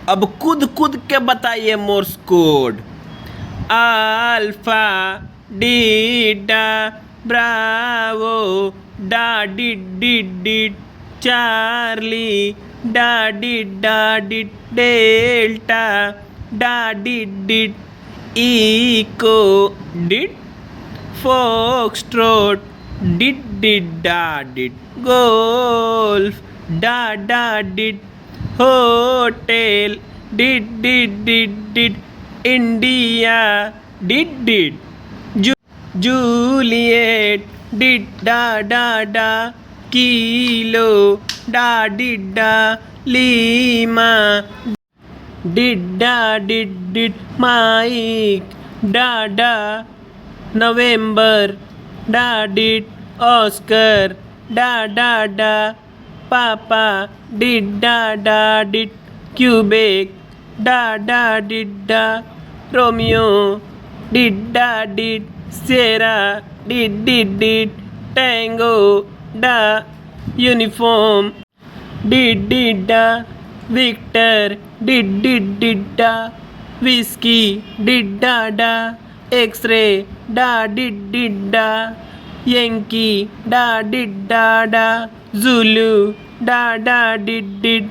अब कूद कूद के बताइए Morse code. Alpha di dah bravo dah dit Charlie dah dit delta dah dit echo dit foxtrot dit golf dah dit hotel dit India dit Juliet dit dah kilo dit Lima dit Mike dah November dit Oscar dah papa dit Quebec dah dit Romeo dit Sierra dit tango dah uniform dit Victor dit whiskey dit x-ray dit Yankee dit Zulu dah did